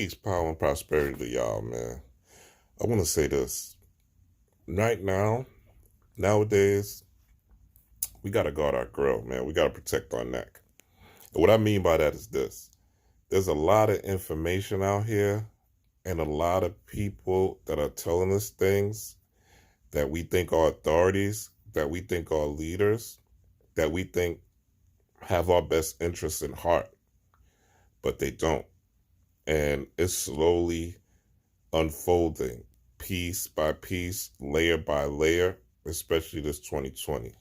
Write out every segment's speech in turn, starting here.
Peace, power, and prosperity to y'all, man. I want to say this. Right now, nowadays, we got to guard our grill, man. We got to protect our neck. And what I mean by that is this. There's a lot of information out here and a lot of people that are telling us things that we think are authorities, that we think are leaders, that we think have our best interests in heart, but they don't. And it's slowly unfolding piece by piece, layer by layer, especially this 2020.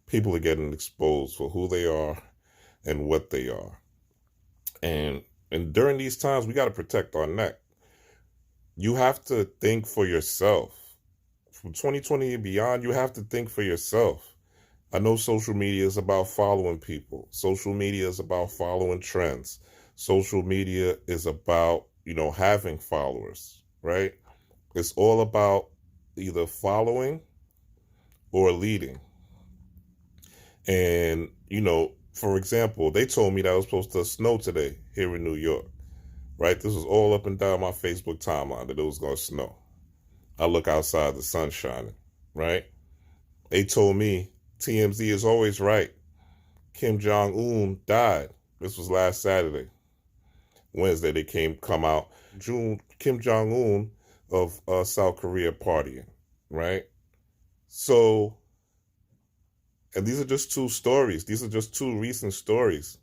People are getting exposed for who they are and what they are. And during these times, we got to protect our neck. You have to think for yourself. From 2020 and beyond, you have to think for yourself. I know social media is about following people. Social media is about following trends. Social media is about, having followers, right? It's all about either following or leading. And, for example, they told me that it was supposed to snow today here in New York, right? This was all up and down my Facebook timeline that it was going to snow. I look outside, the sun's shining, right? They told me TMZ is always right. Kim Jong-un died. This was last Saturday. Wednesday, they come out. Kim Jong-un of South Korea partying, right? So, and these are just two stories. These are just two recent stories.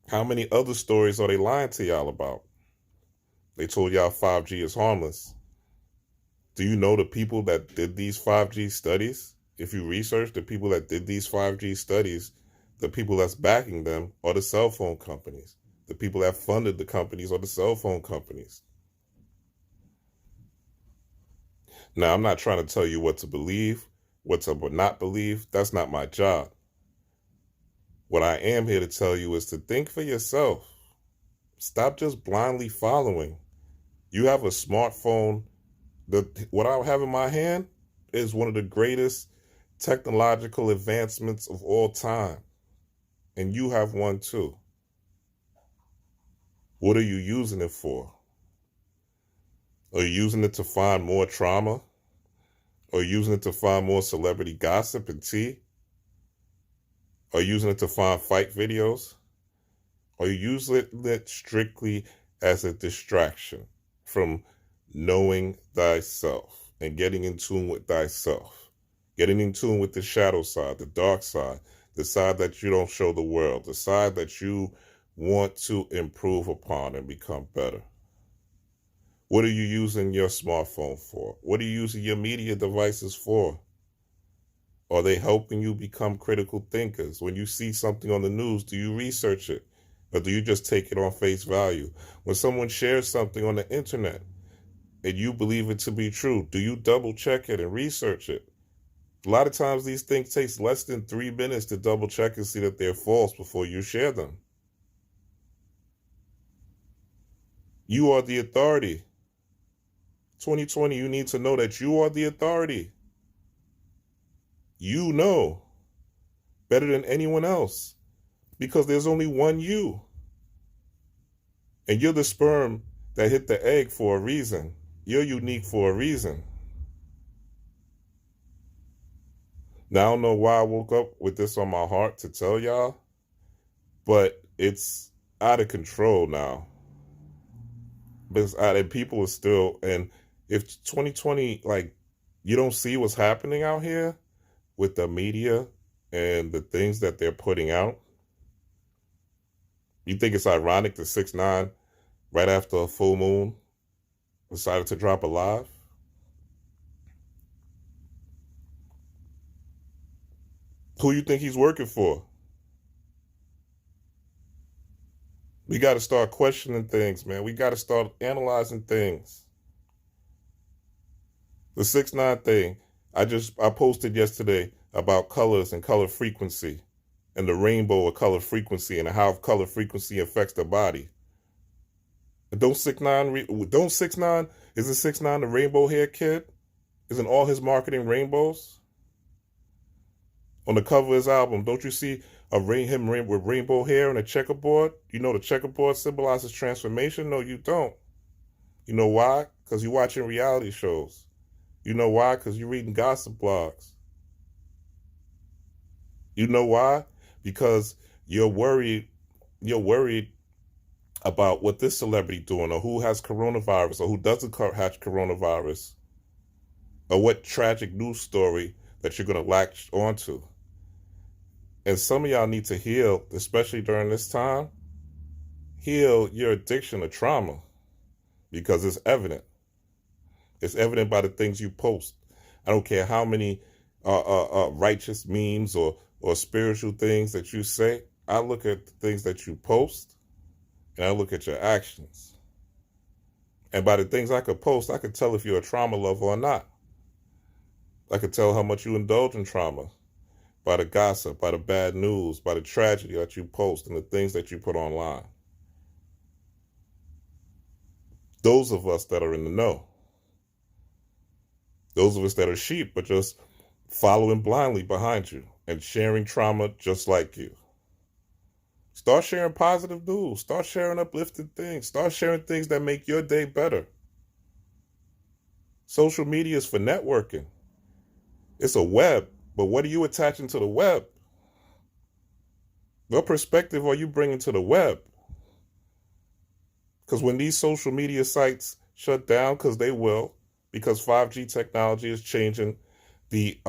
How many other stories are they lying to y'all about? They told y'all 5G is harmless. Do you know the people that did these 5G studies? If you research the people that did these 5G studies, the people that's backing them are the cell phone companies. The people that funded the companies are the cell phone companies. Now, I'm not trying to tell you what to believe, what to not believe. That's not my job. What I am here to tell you is to think for yourself. Stop just blindly following. You have a smartphone. What I have in my hand is one of the greatest technological advancements of all time. And you have one too. What are you using it for? Are you using it to find more trauma? Are you using it to find more celebrity gossip and tea? Are you using it to find fight videos? Are you using it strictly as a distraction from knowing thyself and getting in tune with thyself? Getting in tune with the shadow side, the dark side, the side that you don't show the world, the side that you want to improve upon and become better. What are you using your smartphone for? What are you using your media devices for? Are they helping you become critical thinkers? When you see something on the news, do you research it? Or do you just take it on face value? When someone shares something on the internet and you believe it to be true, do you double check it and research it? A lot of times these things take less than 3 minutes to double check and see that they're false before you share them. You are the authority. 2020, you need to know that you are the authority. You know better than anyone else because there's only one you. And you're the sperm that hit the egg for a reason. You're unique for a reason. Now, I don't know why I woke up with this on my heart to tell y'all, but it's out of control now. And people are still, and if 2020, you don't see what's happening out here with the media and the things that they're putting out, you think it's ironic that 6ix9ine, right after a full moon, decided to drop a live? Who you think he's working for? We got to start questioning things, man. We got to start analyzing things. The 6ix9ine thing, I posted yesterday about colors and color frequency and the rainbow of color frequency and how color frequency affects the body. Don't 6ix9ine, isn't 6ix9ine the rainbow hair kid? Isn't all his marketing rainbows? On the cover of his album, don't you see with rainbow hair and a checkerboard. You know the checkerboard symbolizes transformation? No, you don't. You know why? Because you're watching reality shows. You know why? Because you're reading gossip blogs. You know why? Because you're worried about what this celebrity doing, or who has coronavirus, or who doesn't have coronavirus, or what tragic news story that you're going to latch onto. And some of y'all need to heal, especially during this time. Heal your addiction to trauma, because it's evident. It's evident by the things you post. I don't care how many righteous memes or spiritual things that you say. I look at the things that you post, and I look at your actions. And by the things I could post, I could tell if you're a trauma lover or not. I could tell how much you indulge in trauma by the gossip, by the bad news, by the tragedy that you post and the things that you put online. Those of us that are in the know, those of us that are sheep, but just following blindly behind you and sharing trauma just like you. Start sharing positive news. Start sharing uplifting things. Start sharing things that make your day better. Social media is for networking. It's a web, but what are you attaching to the web? What perspective are you bringing to the web? Because when these social media sites shut down, because they will, because 5G technology is changing the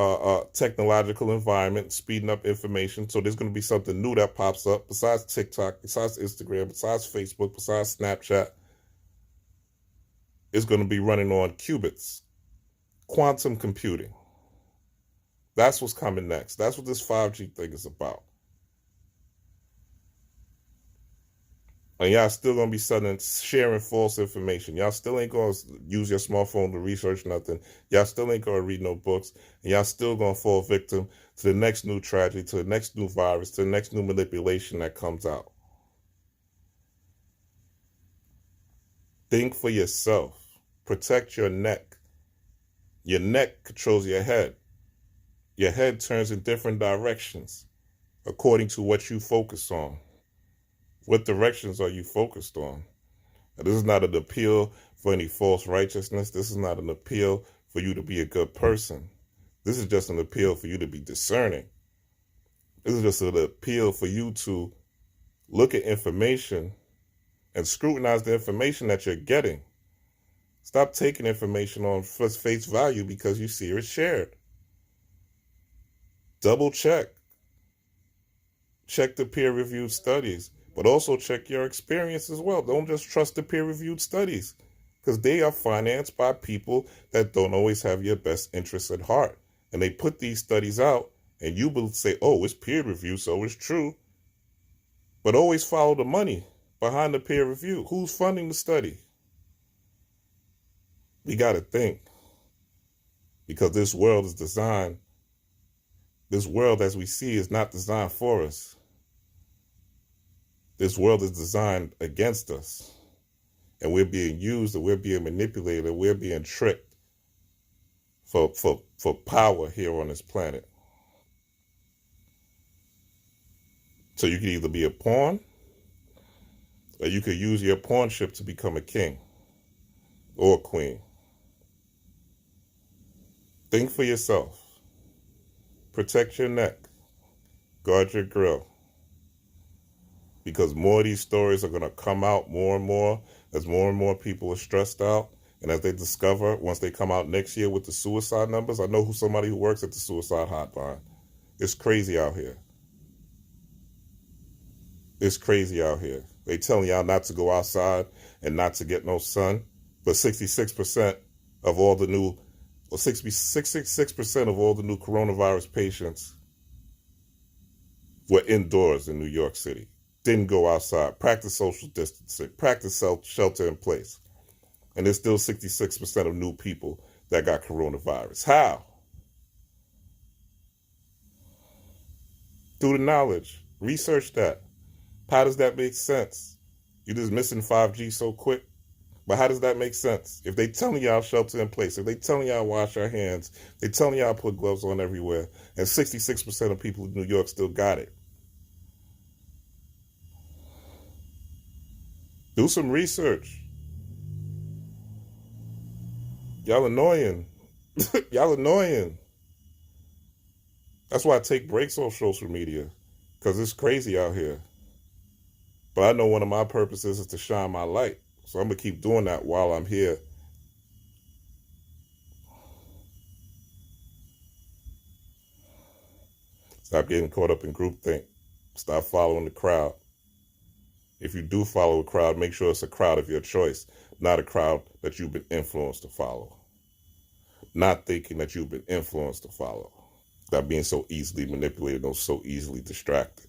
technological environment, speeding up information. So there's going to be something new that pops up besides TikTok, besides Instagram, besides Facebook, besides Snapchat. It's going to be running on qubits, quantum computing. That's what's coming next. That's what this 5G thing is about. And y'all still going to be sharing false information. Y'all still ain't going to use your smartphone to research nothing. Y'all still ain't going to read no books. And y'all still going to fall victim to the next new tragedy, to the next new virus, to the next new manipulation that comes out. Think for yourself. Protect your neck. Your neck controls your head. Your head turns in different directions according to what you focus on. What directions are you focused on? Now, this is not an appeal for any false righteousness. This is not an appeal for you to be a good person. This is just an appeal for you to be discerning. This is just an appeal for you to look at information and scrutinize the information that you're getting. Stop taking information on face value because you see it shared. Double check. Check the peer-reviewed studies, but also check your experience as well. Don't just trust the peer-reviewed studies, because they are financed by people that don't always have your best interests at heart. And they put these studies out, and you will say, oh, it's peer-reviewed, so it's true. But always follow the money behind the peer review. Who's funding the study? We got to think, because this world is designed. This world as we see is not designed for us. This world is designed against us. And we're being used, and we're being manipulated, and we're being tricked for power here on this planet. So you can either be a pawn, or you could use your pawnship to become a king or a queen. Think for yourself. Protect your neck. Guard your grill. Because more of these stories are going to come out more and more people are stressed out. And as they discover, once they come out next year with the suicide numbers, I know somebody who works at the suicide hotline. It's crazy out here. It's crazy out here. They telling y'all not to go outside and not to get no sun. But 66% of all the new 66% of all the new coronavirus patients were indoors in New York City. Didn't go outside. Practice social distancing. Practice shelter in place. And there's still 66% of new people that got coronavirus. How? Through the knowledge. Research that. How does that make sense? You're just missing 5G so quick. But how does that make sense? If they telling y'all shelter in place, if they telling y'all wash our hands, they telling y'all put gloves on everywhere, and 66% of people in New York still got it. Do some research. Y'all annoying. Y'all annoying. That's why I take breaks off social media, because it's crazy out here. But I know one of my purposes is to shine my light. So I'm going to keep doing that while I'm here. Stop getting caught up in groupthink. Stop following the crowd. If you do follow a crowd, make sure it's a crowd of your choice, not a crowd that you've been influenced to follow. Not thinking that you've been influenced to follow. Stop being so easily manipulated or so easily distracted.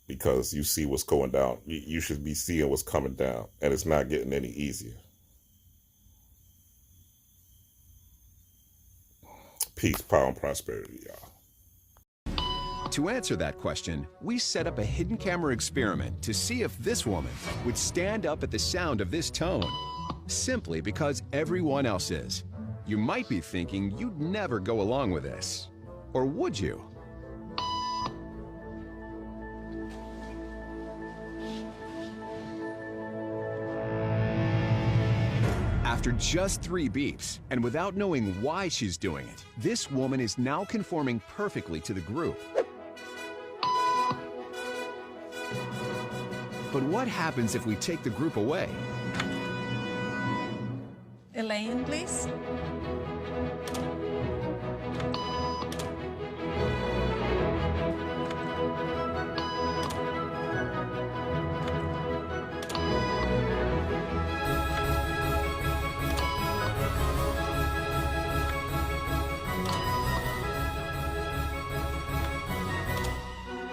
Because you see what's going down. You should be seeing what's coming down, and it's not getting any easier. Peace, power, and prosperity, y'all. To answer that question, we set up a hidden camera experiment to see if this woman would stand up at the sound of this tone, simply because everyone else is. You might be thinking you'd never go along with this. Or would you? After just 3 beeps, and without knowing why she's doing it, this woman is now conforming perfectly to the group. But what happens if we take the group away? Elaine, please.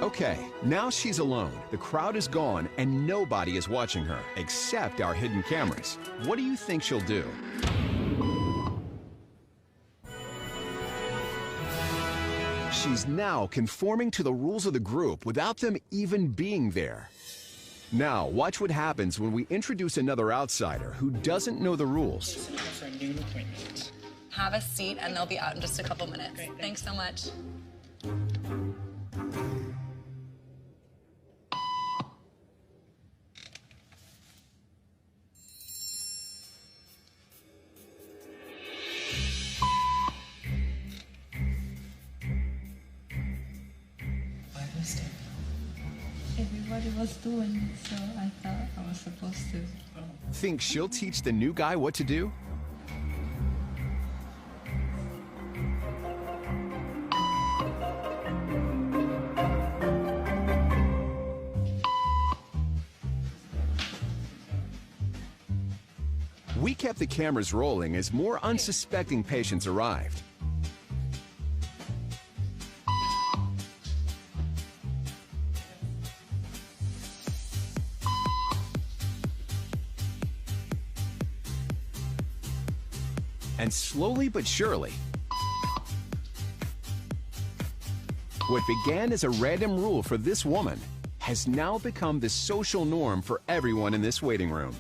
Okay, now she's alone. The crowd is gone and nobody is watching her, except our hidden cameras. What do you think she'll do? She's now conforming to the rules of the group without them even being there. Now, watch what happens when we introduce another outsider who doesn't know the rules. For a new appointment. Have a seat, and they'll be out in just a couple minutes. Great, thanks so much. Everybody was doing it, so I thought I was supposed to. Think she'll teach the new guy what to do? We kept the cameras rolling as more unsuspecting patients arrived. And slowly but surely, what began as a random rule for this woman has now become the social norm for everyone in this waiting room.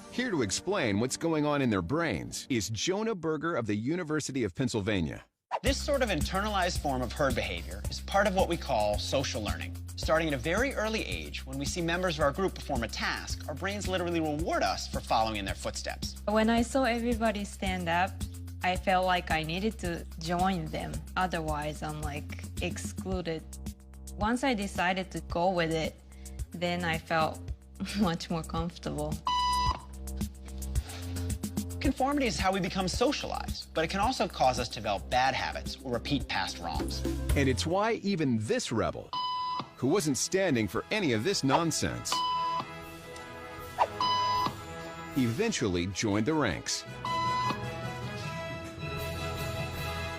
Here to explain what's going on in their brains is Jonah Berger of the University of Pennsylvania. This sort of internalized form of herd behavior is part of what we call social learning. Starting at a very early age, when we see members of our group perform a task, our brains literally reward us for following in their footsteps. When I saw everybody stand up, I felt like I needed to join them. Otherwise, I'm like excluded. Once I decided to go with it, then I felt much more comfortable. Conformity is how we become socialized, but it can also cause us to develop bad habits or repeat past wrongs. And it's why even this rebel, who wasn't standing for any of this nonsense, eventually joined the ranks.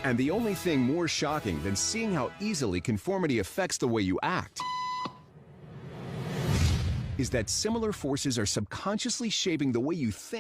And the only thing more shocking than seeing how easily conformity affects the way you act is that similar forces are subconsciously shaping the way you think.